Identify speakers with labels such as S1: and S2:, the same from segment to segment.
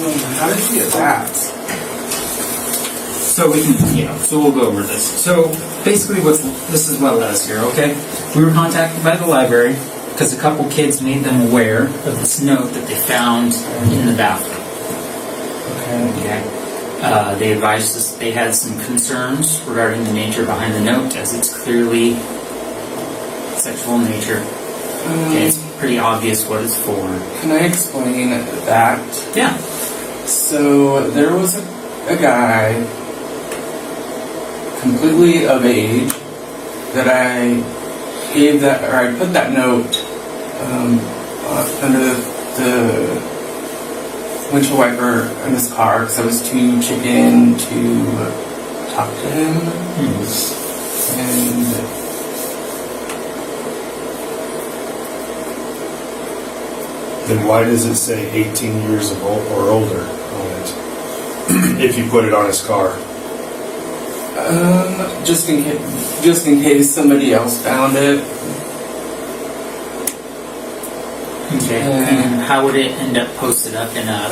S1: How did you get that?
S2: So we'll go over this. So basically this is what led us here, okay? We were contacted by the library because a couple kids made them aware of this note that they found in the bathroom. Okay. They advised us they had some concerns regarding the nature behind the note, as it's clearly sexual in nature. Okay, it's pretty obvious what it's for.
S1: Can I explain that?
S2: Yeah.
S1: So there was a guy completely of age that I put that note under the windshield wiper in his car because I was too chicken to talk to him. And
S3: then why does it say 18 years of old or older on it if you put it on his car?
S1: Just in case somebody else found it.
S2: Okay. And how would it end up posted up in a?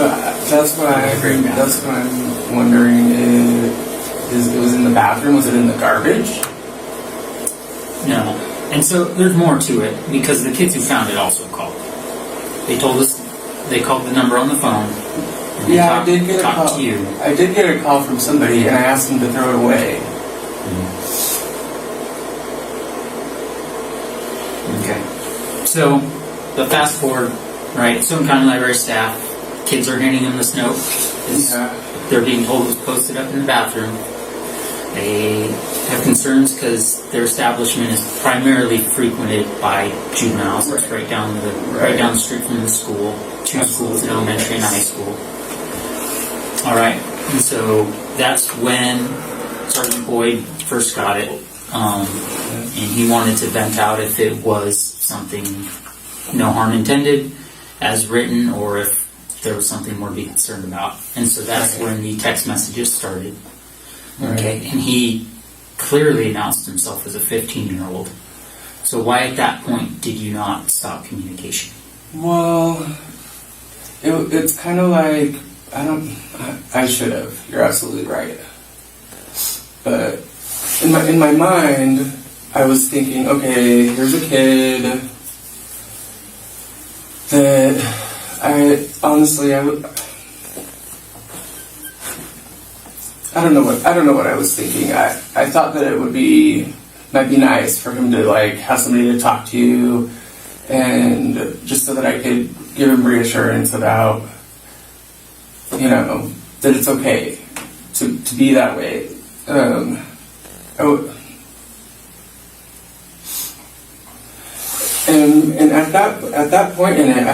S1: That's what I'm wondering. Is it was in the bathroom? Was it in the garbage?
S2: No. And so there's more to it because the kids who found it also called. They told us they called the number on the phone. And
S1: I did get a call.
S2: To you.
S1: I did get a call from somebody, and I asked them to throw it away.
S2: Okay. So, the fast forward, right? Stone County Library staff, kids are handing them this note. They're being told it was posted up in the bathroom. They have concerns because their establishment is primarily frequented by juveniles. It's right down the street from the school. Two schools, an elementary and high school. All right, and so that's when Sergeant Boyd first got it, and he wanted to vent out if it was something no harm intended, as written, or if there was something more to be concerned about. And so that's when the text messages started. Okay, and he clearly announced himself as a 15-year-old. So why at that point did you not stop communication?
S1: Well, it's kind of like, I should have. You're absolutely right. But in my mind, I was thinking, okay, here's a kid that I don't know what I was thinking. I thought that it might be nice for him to have somebody to talk to, and just so that I could give him reassurance about, that it's okay to be that way. And at that point in it,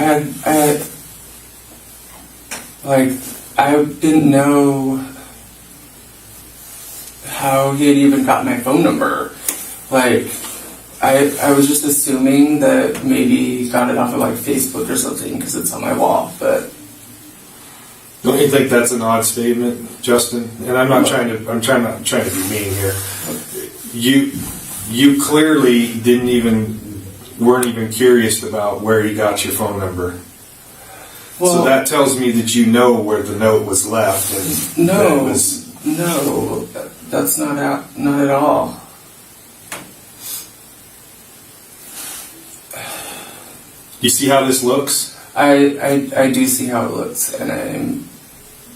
S1: I didn't know how he had even got my phone number. I was just assuming that maybe he got it off of Facebook or something because it's on my wall, but.
S3: Don't you think that's an odd statement, Justin? And I'm not trying to be mean here. You clearly weren't even curious about where he got your phone number. Well, so that tells me that you know where the note was left. And
S1: no, that's not at all.
S3: You see how this looks?
S1: I do see how it looks, and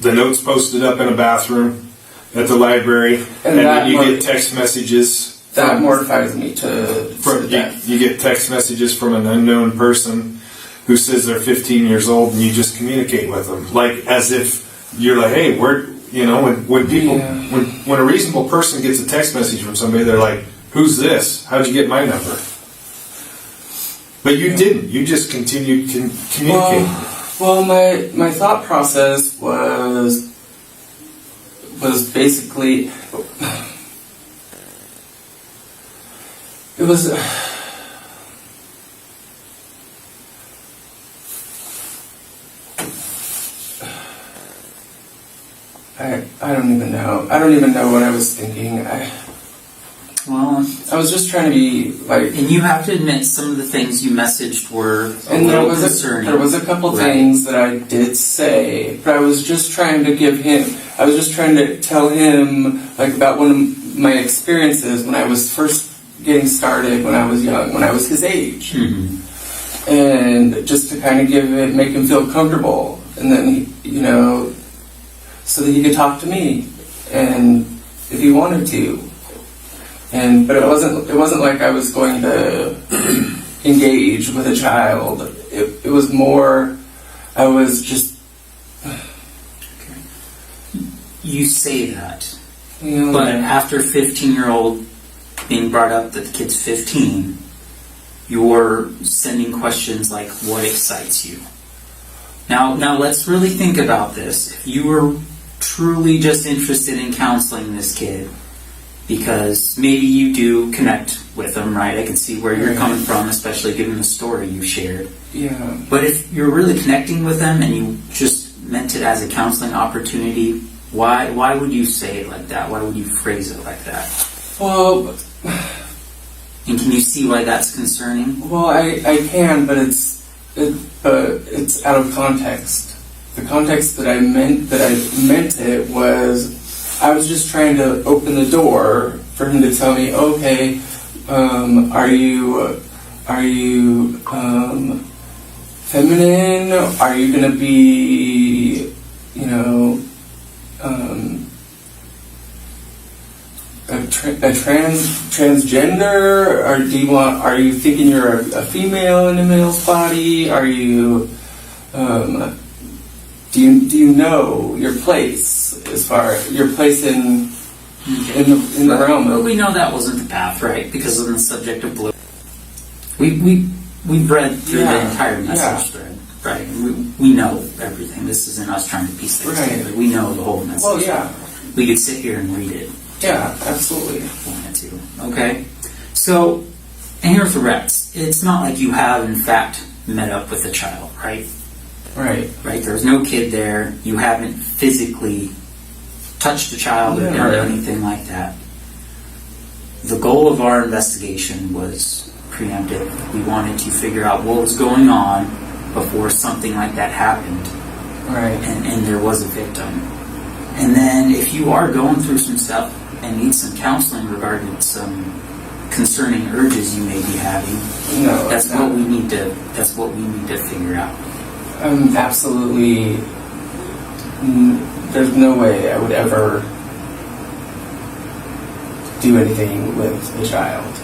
S3: the note's posted up in a bathroom at the library, and then you get text messages.
S1: That mortifies me to death.
S3: You get text messages from an unknown person who says they're 15 years old, and you just communicate with them, as if you're hey, when a reasonable person gets a text message from somebody, they're like, who's this? How'd you get my number? But you didn't. You just continued communicating.
S1: Well, my thought process was basically it was. I don't even know. I don't even know what I was thinking.
S2: Well,
S1: I was just trying to be like.
S2: And you have to admit, some of the things you messaged were
S1: And
S2: there was
S1: a couple things that I did say, but I was just trying to tell him like about one of my experiences when I was first getting started, when I was young, when I was his age, and just to kind of make him feel comfortable, and then so that he could talk to me, and if he wanted to, but it wasn't like I was going to engage with a child. It was more, I was just.
S2: You say that, but after 15-year-old being brought up that the kid's 15, you're sending questions like, what excites you? Now let's really think about this. If you were truly just interested in counseling this kid, because maybe you do connect with them, right? I can see where you're coming from, especially given the story you shared.
S1: Yeah.
S2: But if you're really connecting with them and you just meant it as a counseling opportunity, why would you say it like that? Why would you phrase it like that?
S1: Well,
S2: and can you see why that's concerning?
S1: well, I can, but it's out of context. The context that I meant it was, I was just trying to open the door for him to tell me, okay, are you feminine? Are you gonna be, a transgender, or are you thinking you're a female in a male's body? Are you, do you know your place as far your place in the realm?
S2: But we know that wasn't the path, right? Because of the subject of blue. We've read through the entire message thread, right? We know everything. This isn't us trying to piece things together. We know the whole message.
S1: Well, yeah.
S2: We could sit here and read it.
S1: Yeah, absolutely.
S2: If we wanted to. Okay. So, and here are threats. It's not like you have, in fact, met up with a child, right?
S1: Right.
S2: Right. There's no kid there. You haven't physically touched a child or done anything like that. The goal of our investigation was preemptive. We wanted to figure out what was going on before something like that happened.
S1: Right.
S2: And there was a victim. And then if you are going through some stuff and need some counseling regarding some concerning urges you may be having, that's what we need to figure out.
S1: Absolutely. There's no way I would ever do anything with a child.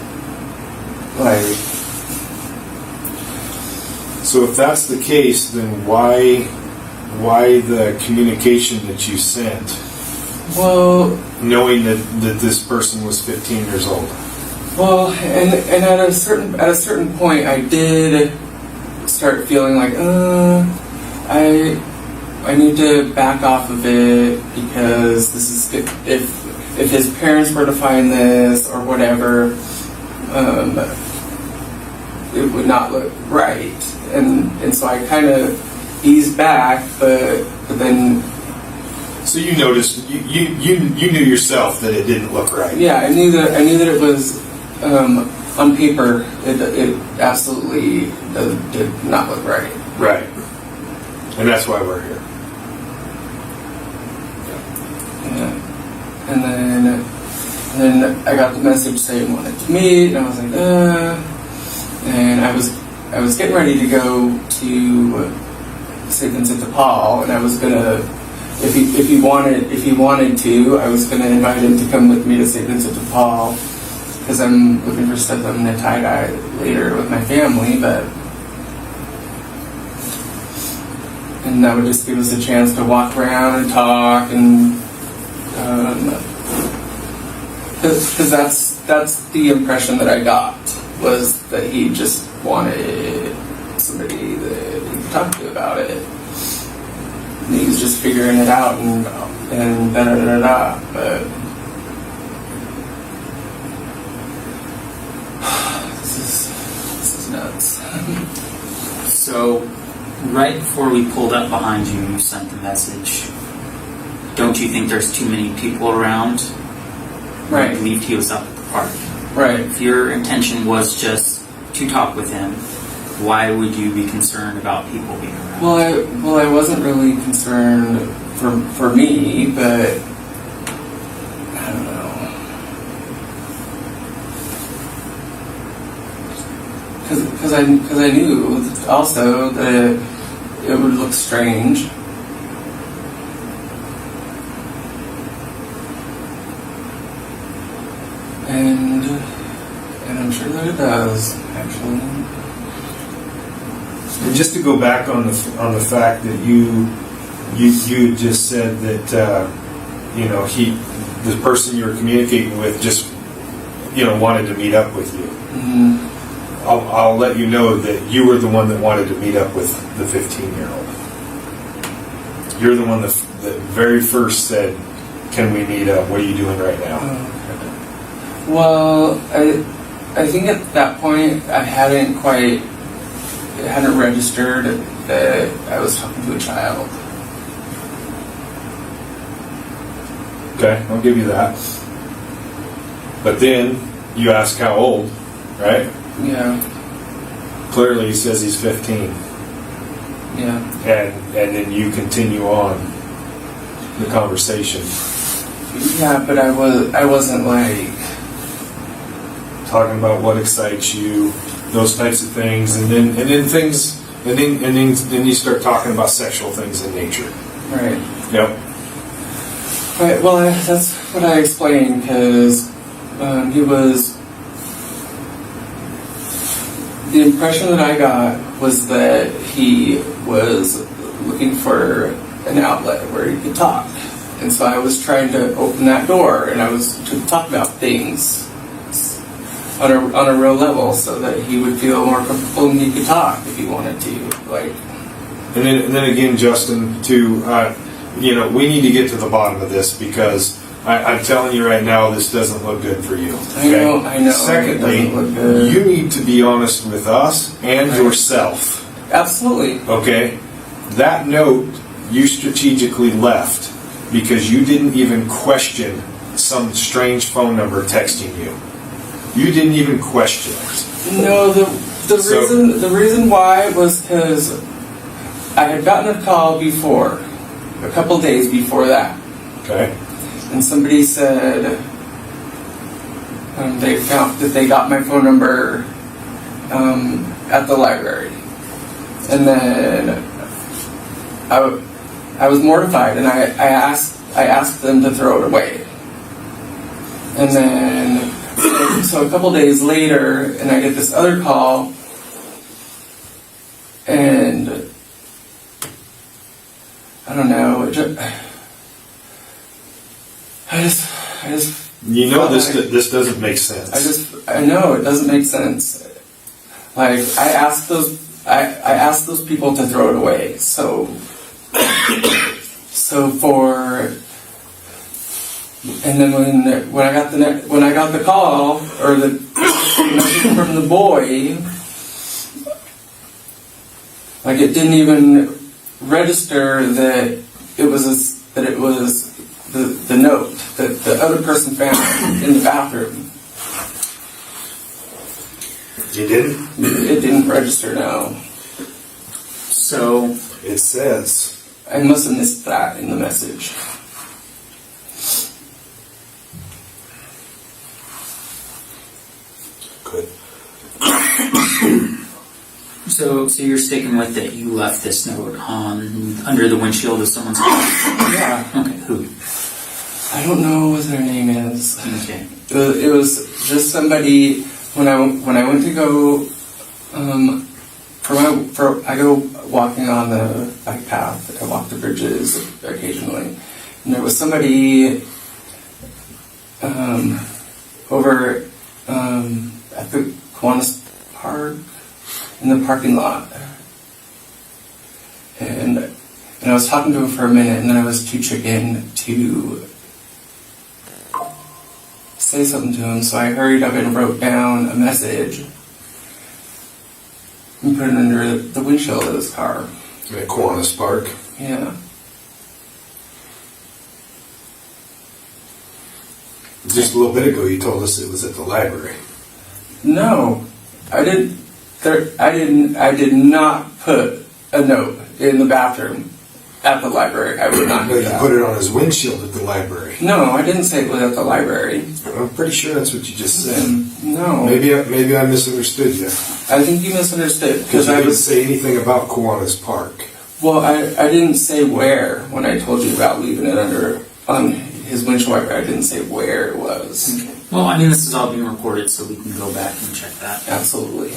S3: So if that's the case, then why the communication that you sent?
S1: Well,
S3: knowing that this person was 15 years old.
S1: Well, and at a certain point, I did start feeling like, I need to back off of it, because this is if his parents were to find this or whatever, it would not look right, and so I kind of eased back, but then.
S3: So you noticed, you knew yourself that it didn't look right.
S1: Yeah, I knew that it was on paper. It absolutely did not look right.
S3: Right, and that's why we're here.
S1: Yeah. And then I got the message saying wanted to meet, and I was like, and I was getting ready to go to St. Vincent de Paul, and I was gonna. If he wanted to, I was going to invite him to come with me to St. Vincent de Paul, because I'm looking for stuff I'm going to tie-dye later with my family, and that would just give us a chance to walk around and talk, and because that's the impression that I got, was that he just wanted somebody that he could talk to about it. He was just figuring it out and da-da-da-da-da, but this is nuts.
S2: So, right before we pulled up behind you, you sent the message. Don't you think there's too many people around?
S1: Right.
S2: I believed he was up at the park.
S1: Right.
S2: If your intention was just to talk with him, why would you be concerned about people being around?
S1: Well, I wasn't really concerned for me, but I don't know. Because I knew also that it would look strange. And I'm sure that it does, actually.
S3: And just to go back on the fact that you just said that the person you were communicating with just wanted to meet up with you.
S1: Mm-hmm.
S3: I'll let you know that you were the one that wanted to meet up with the 15-year-old. You're the one that very first said, "Can we meet up? What are you doing right now?"
S1: Okay. Well, I think at that point I hadn't registered that I was talking to a child.
S3: Okay, I'll give you that. But then you ask how old, right?
S1: Yeah.
S3: Clearly he says he's 15.
S1: Yeah.
S3: And then you continue on the conversation.
S1: Yeah, but I wasn't like
S3: Talking about what excites you, those types of things, and then you start talking about sexual things in nature.
S1: right.
S3: Yep.
S1: Right. Well, that's what I explained because he was. The impression that I got was that he was looking for an outlet where he could talk, and so I was trying to open that door, and I was to talk about things on a real level, so that he would feel more comfortable and he could talk if he wanted to. Like,
S3: And then again, Justin, too, we need to get to the bottom of this because I'm telling you right now, this doesn't look good for you. Okay?
S1: I know.
S3: Secondly,
S1: it doesn't look good.
S3: you need to be honest with us and
S1: Right.
S3: yourself.
S1: Absolutely.
S3: Okay? That note you strategically left because you didn't even question some strange phone number texting you. You didn't even question it.
S1: No, the reason why was because I had gotten a call before, a couple days before that,
S3: Okay?
S1: and somebody said they found that they got my phone number at the library, and then I was mortified, and I asked them to throw it away, and then. So a couple days later, and I get this other call, and I don't know. I just.
S3: You know
S1: felt like-
S3: this doesn't make sense.
S1: I know it doesn't make sense. Like I asked those people to throw it away. So for. And then when I got the call or the message from the boy, like it didn't even register that it was the note that the other person found in the bathroom.
S3: You didn't?
S1: It didn't register. No.
S2: So
S3: It says.
S1: I must have missed that in the message.
S3: Good.
S2: So you're sticking with that you left this note on under the windshield of someone's car?
S1: Yeah.
S2: Okay, who?
S1: I don't know what their name is.
S2: Okay.
S1: It was just somebody when I went to go I go walking on the bike path. I walk the bridges occasionally, and there was somebody over at the Kiwanis Park in the parking lot, and I was talking to him for a minute, and then I was too chicken to say something to him, so I hurried up and wrote down a message and put it under the windshield of his car.
S3: At Kiwanis Park.
S1: Yeah.
S3: Just a little bit ago, you told us it was at the library.
S1: No, I didn't. I did not put a note in the bathroom at the library. I would not
S3: No,
S1: do
S3: you
S1: that.
S3: put it on his windshield at the library.
S1: No, I didn't say it was at the library.
S3: I'm pretty sure that's what you just said.
S1: No.
S3: Maybe I misunderstood you.
S1: I think you misunderstood
S3: Because
S1: because
S3: I
S1: I
S3: didn't
S1: was.
S3: say anything about Kiwanis Park.
S1: Well, I didn't say where when I told you about leaving it under on his windshield wiper. I didn't say where it was.
S2: Okay. Well, I mean, this is all being recorded, so we can go back and check that.
S1: Absolutely.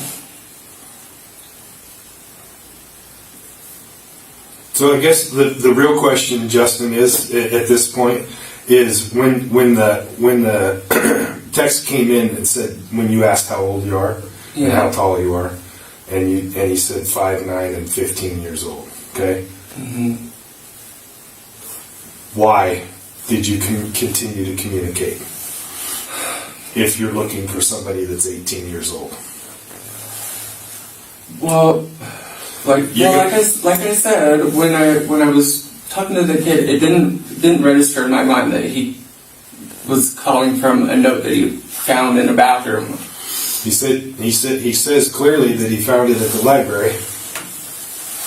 S3: So I guess the real question, Justin, is at this point is when the text came in and said when you asked how old you are and how tall you are, and he said 5'9" and 15 years old. Okay.
S1: Mm-hmm.
S3: Why did you continue to communicate if you're looking for somebody that's 18 years old?
S1: Well, like I said, when I was talking to the kid, it didn't register in my mind that he was calling from a note that he found in a bathroom.
S3: He says clearly that he found it at the library.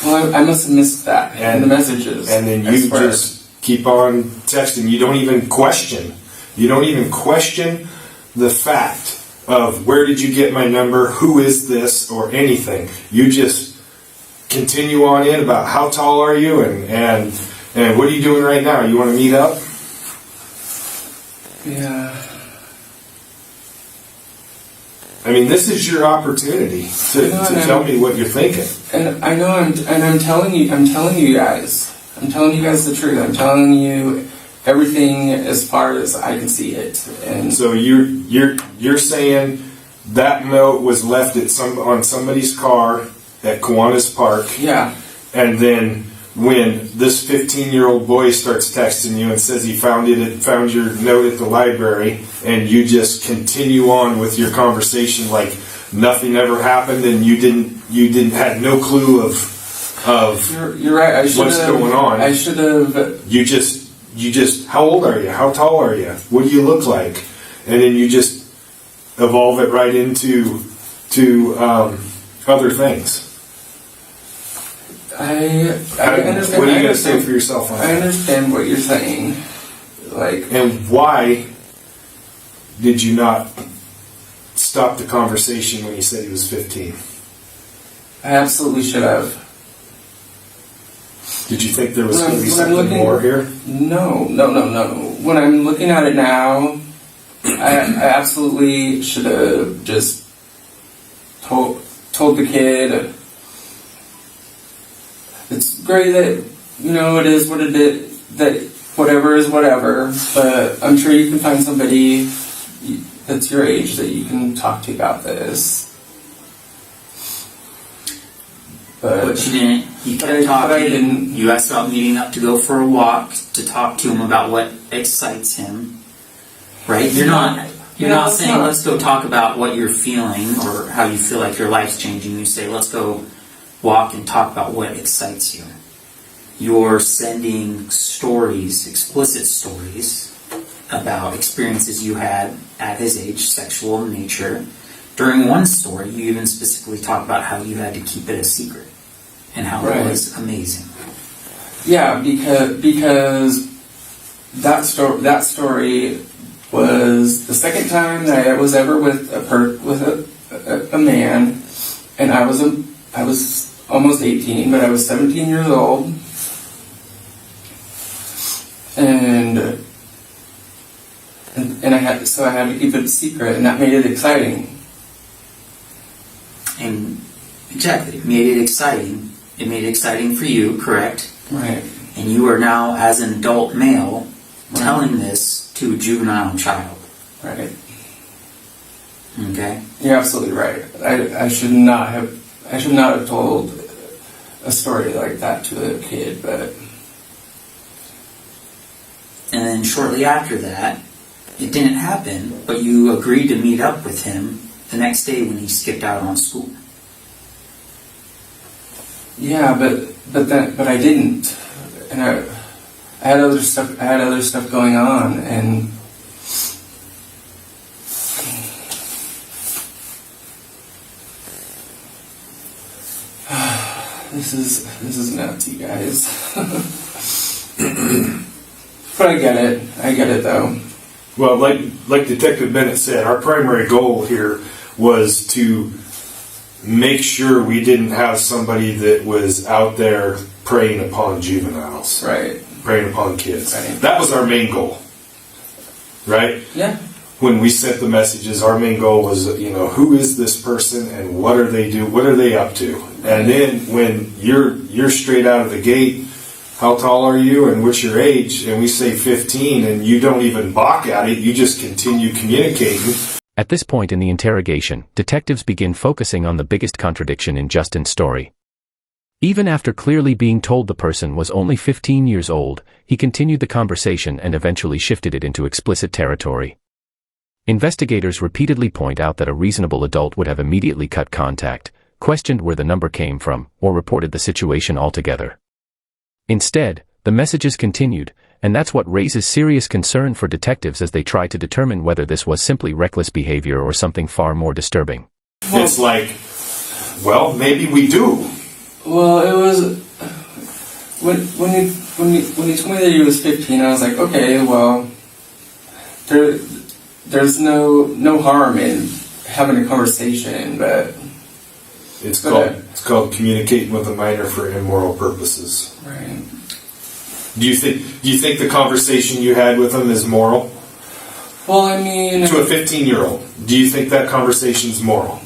S1: Well, I must have missed that in the messages.
S3: And then
S1: I
S3: you
S1: swear.
S3: just keep on texting. You don't even question. You don't even question the fact of where did you get my number, who is this, or anything. You just continue on in about how tall are you and what are you doing right now? You want to meet up?
S1: Yeah.
S3: I mean, this is your opportunity to tell me what you're thinking.
S1: And I know I'm telling you guys. I'm telling you guys the truth. I'm telling you everything as far as I can see it. And
S3: So you're saying that note was left on somebody's car at Kiwanis Park,
S1: yeah.
S3: and then when this 15-year-old boy starts texting you and says he found your note at the library, and you just continue on with your conversation like nothing ever happened, and you had no clue of
S1: You're right. I should
S3: what's
S1: have,
S3: going on.
S1: I should have.
S3: You just how old are you? How tall are you? What do you look like? And then you just evolve it right into other things.
S1: I understand.
S3: What are you going to say for yourself on
S1: I
S3: that?
S1: understand what you're saying. Like,
S3: And why did you not stop the conversation when he said he was 15?
S1: I absolutely should have.
S3: Did you think there was
S1: When
S3: going to be
S1: I'm
S3: something
S1: looking-
S3: more here?
S1: No. When I'm looking at it now, I absolutely should have just told the kid. It's great that it is what it is. That whatever is whatever. But I'm sure you can find somebody that's your age that you can talk to about this.
S2: But you didn't. You
S1: But
S2: kept
S1: I
S2: talking.
S1: didn't.
S2: You asked about meeting up to go for a walk to talk to him about what excites him. Right? You're not
S1: it's
S2: saying
S1: not.
S2: let's go talk about what you're feeling or how you feel like your life's changing. You say let's go walk and talk about what excites you. You're sending stories, explicit stories, about experiences you had at his age, sexual in nature. During one story, you even specifically talk about how you had to keep it a secret and how
S1: Right.
S2: it was amazing.
S1: Yeah, because that story was the second time that I was ever with a man, and I was almost 18, but I was 17 years old, and I had to keep it a secret, and that made it exciting.
S2: And exactly, it made it exciting. It made it exciting for you, correct?
S1: Right.
S2: And you are now, as an adult male, telling this to a juvenile child.
S1: Right.
S2: Okay?
S1: You're absolutely right. I should not have told a story like that to a kid, but
S2: And then shortly after that, it didn't happen, but you agreed to meet up with him the next day when he skipped out on school.
S1: yeah, but I didn't, and I had other stuff. I had other stuff going on, and This is nuts, you guys. But I get it though.
S3: Well, like Detective Bennett said, our primary goal here was to make sure we didn't have somebody that was out there preying upon juveniles.
S1: Right.
S3: Preying upon kids.
S1: Right.
S3: That was our main goal. Right?
S1: Yeah.
S3: When we sent the messages, our main goal was, who is this person and what are they do? What are they up to? And then when you're straight out of the gate, how tall are you and what's your age? And we say 15 and you don't even balk at it. You just continue communicating.
S4: At this point in the interrogation, detectives begin focusing on the biggest contradiction in Justin's story. Even after clearly being told the person was only 15 years old, he continued the conversation and eventually shifted it into explicit territory. Investigators repeatedly point out that a reasonable adult would have immediately cut contact, questioned where the number came from, or reported the situation altogether. Instead, the messages continued, and that's what raises serious concern for detectives as they try to determine whether this was simply reckless behavior or something far more disturbing.
S3: It's like, well, maybe we do.
S1: Well, it was when he told me that he was 15. I was like, okay, well, there's no harm in having a conversation, but
S3: it's called communicating with a minor for immoral purposes.
S1: Right.
S3: Do you think the conversation you had with him is moral?
S1: Well, I mean,
S3: to a 15-year-old, do you think that conversation is moral?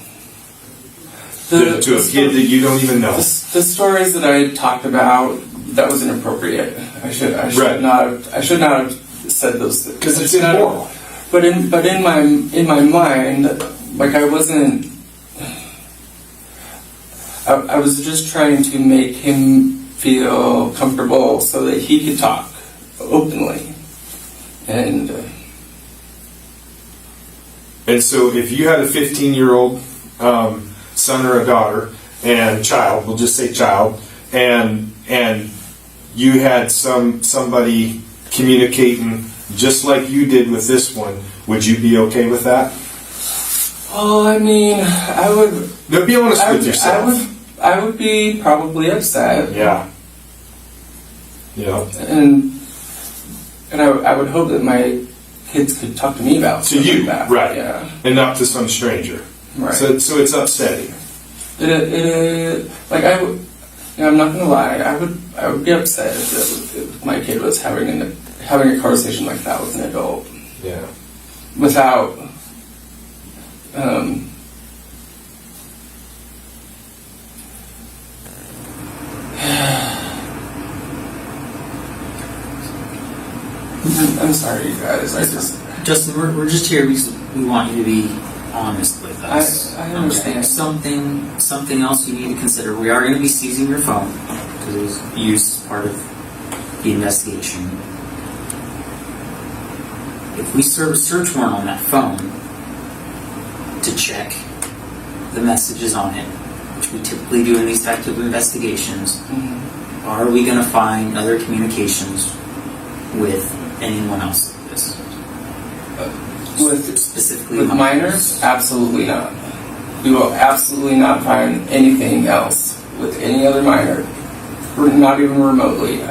S3: To a kid that you don't even know.
S1: The stories that I talked about, that was inappropriate. I should not have said those things
S3: because it's immoral.
S1: But in my mind, like I wasn't. I was just trying to make him feel comfortable so that he could talk openly, and
S3: so if you had a 15-year-old son or a daughter and child, we'll just say child, and you had somebody communicating just like you did with this one, would you be okay with that?
S1: Well, I mean, I would.
S3: No, be honest with yourself.
S1: I would be probably upset.
S3: Yeah. Yeah.
S1: And I would hope that my kids could talk to me about
S3: to you,
S1: like that.
S3: right?
S1: Yeah.
S3: And not to some stranger.
S1: Right.
S3: So it's upsetting.
S1: Like I'm not gonna lie. I would be upset if my kid was having a conversation like that with an adult.
S3: Yeah.
S1: Without. I'm sorry, you guys.
S2: Justin, we're just here because we want you to be honest with us.
S1: I understand.
S2: Okay. Something else you need to consider. We are going to be seizing your phone because it was used as part of the investigation. If we serve a search warrant on that phone to check the messages on it, which we typically do in these types of investigations, are we going to find other communications with anyone else like this? Specifically
S1: with minors? Absolutely not. We will absolutely not find anything else with any other minor, not even remotely.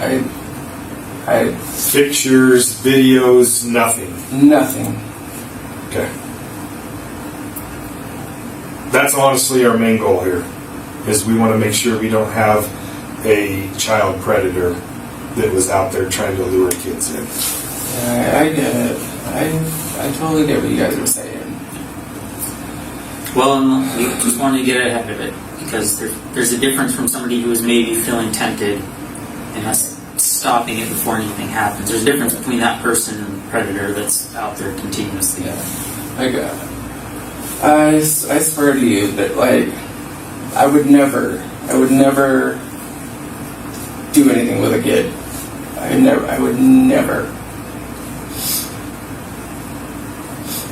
S3: Pictures, videos, nothing.
S1: Nothing.
S3: Okay. That's honestly our main goal here, is we want to make sure we don't have a child predator that was out there trying to lure kids in.
S1: Yeah, I get it. I totally get what you guys are saying.
S2: Well, we just wanted to get ahead of it because there's a difference from somebody who is maybe feeling tempted and us stopping it before anything happens. There's a difference between that person and the predator that's out there continuously.
S1: Yeah. I swear to you that, like, I would never do anything with a kid. I would never.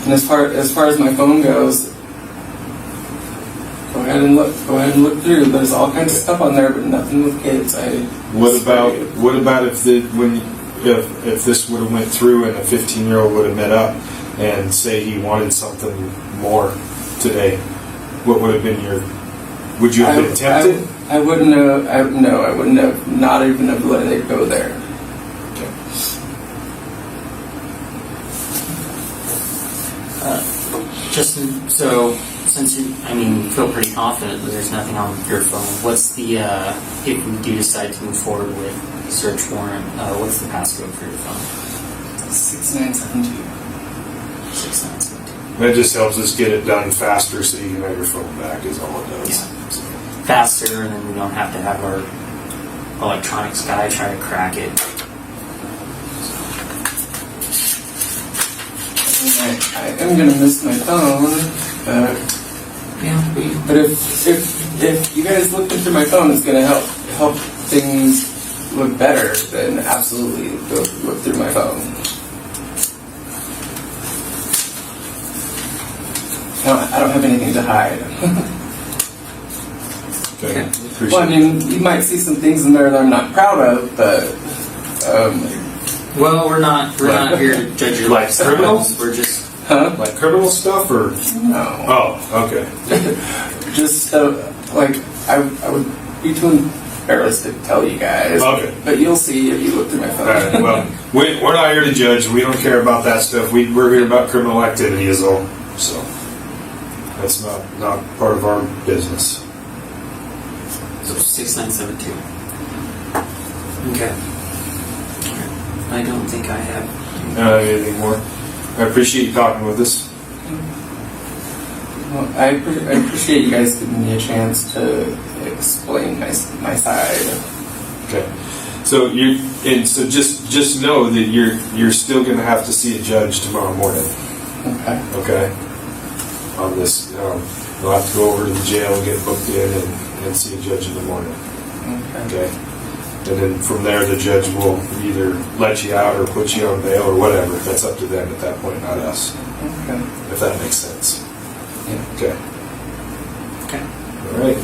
S1: And as far as my phone goes, go ahead and look through. There's all kinds of stuff on there, but nothing with kids.
S3: What about if this would have went through and a 15-year-old would have met up and say he wanted something more today? What would have been would you have been tempted?
S1: I wouldn't have. I wouldn't have. Not even have let it go there.
S3: Okay.
S2: Justin, so since you feel pretty confident that there's nothing on your phone, what's the if we do decide to move forward with search warrant, what's the passcode for your phone?
S1: 6972.
S2: 6972.
S3: That just helps us get it done faster so you can have your phone back is all it does.
S2: Yeah. Faster, and then we don't have to have our electronics guy try to crack it.
S1: I am gonna miss my phone, but if you guys look into my phone, it's gonna help things look better. Then absolutely go look through my phone. I don't have anything to hide.
S3: Okay.
S1: Well, I mean, you might see some things in there that I'm not proud of, but
S2: well, we're not here to judge your
S3: Like
S2: lifestyle.
S3: criminals?
S2: We're just
S3: Like criminal stuff or?
S1: no.
S3: Oh, okay.
S1: Just like I would be too embarrassed to tell you guys.
S3: Okay.
S1: But you'll see if you look through my phone.
S3: All right. Well, we're not here to judge. We don't care about that stuff. We're here about criminal activity is all. So that's not part of our business.
S2: so 6972. Okay. I don't think I have.
S3: Anything more? I appreciate you talking with us.
S1: Well, I appreciate you guys giving me a chance to explain my side.
S3: Okay. So just know that you're still going to have to see a judge tomorrow morning.
S1: Okay.
S3: Okay. On this, you'll have to go over to the jail and get booked in and see a judge in the morning.
S1: Okay.
S3: Okay. And then from there, the judge will either let you out or put you on bail or whatever. That's up to them at that point, not us.
S1: Okay.
S3: If that makes sense.
S1: Yeah.
S3: Okay.
S2: Okay.
S3: All right.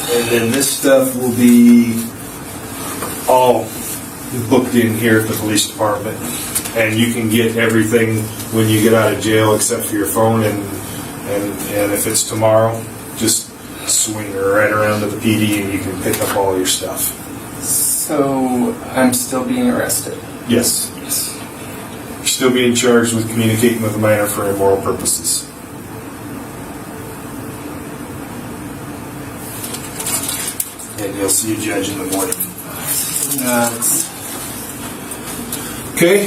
S3: And then this stuff will be all booked in here at the police department. And you can get everything when you get out of jail except for your phone. And if it's tomorrow, just swing right around to the PD and you can pick up all your stuff.
S1: So I'm still being arrested.
S3: Yes. You're still being charged with communicating with a minor for immoral purposes. And you'll see a judge in the morning.
S1: Nuts.
S3: Okay?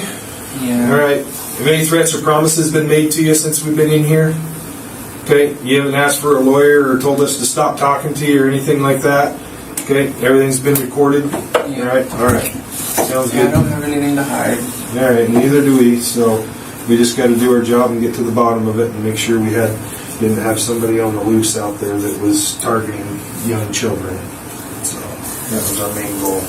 S1: Yeah.
S3: All right. Have any threats or promises been made to you since we've been in here? Okay. You haven't asked for a lawyer or told us to stop talking to you or anything like that? Okay. Everything's been recorded?
S1: Yeah.
S3: All right. All right. Sounds
S1: Yeah, I
S3: good.
S1: don't have anything to hide.
S3: All right. Neither do we. So we just got to do our job and get to the bottom of it and make sure we didn't have somebody on the loose out there that was targeting young children. So that was our main goal.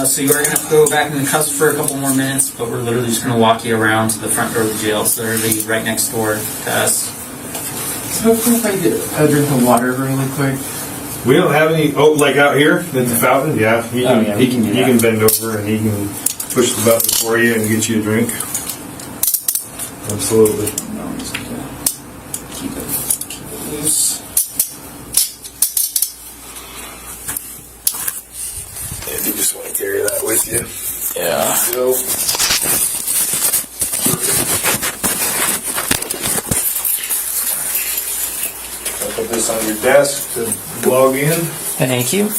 S2: So you are going to have to go back in the cuffs for a couple more minutes, but we're literally just going to walk you around to the front door of the jail, so they're literally right next door to us.
S1: So if I get a drink of water really quick.
S3: We don't have any. Oh, like out here at the fountain. Yeah, he
S2: can do
S3: he
S2: that.
S3: can bend over and he can push the button for you and get you a drink. Absolutely.
S2: No, I'm just going to keep it loose.
S3: If you just want to carry that with you.
S2: Yeah.
S3: So. I'll put this on your desk to log in.
S2: Thank you.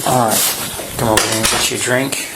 S2: Alright, come over here and get you a drink.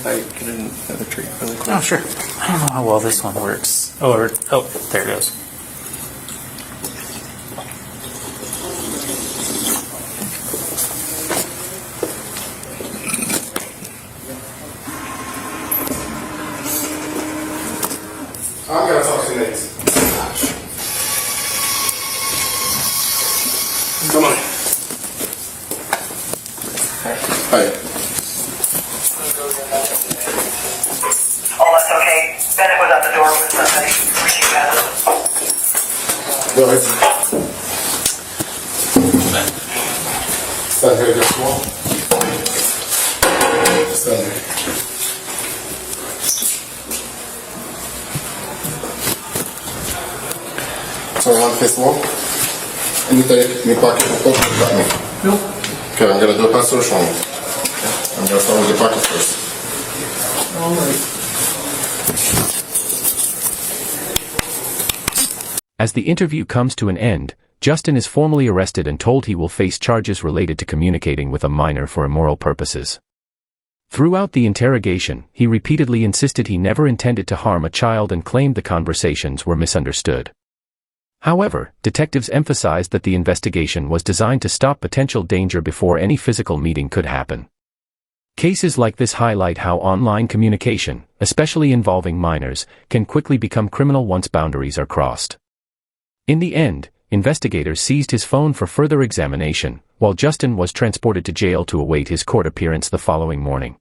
S1: if I get another treat really quick?
S2: Oh, sure. I don't know how well this one works. Oh, there it goes.
S5: I'm gonna talk to you next. Come on. Hi.
S6: Oh, that's okay. Bennett was at the door with somebody.
S5: Go ahead. Stand here just one. Stand here. Turn around, face the wall. Any pocket or poke got me?
S1: Nope.
S5: Okay, I'm gonna do a pass search on it. I'm gonna start with the pocket first.
S4: As the interview comes to an end, Justin is formally arrested and told he will face charges related to communicating with a minor for immoral purposes. Throughout the interrogation, he repeatedly insisted he never intended to harm a child and claimed the conversations were misunderstood. However, detectives emphasized that the investigation was designed to stop potential danger before any physical meeting could happen. Cases like this highlight how online communication, especially involving minors, can quickly become criminal once boundaries are crossed. In the end, investigators seized his phone for further examination, while Justin was transported to jail to await his court appearance the following morning.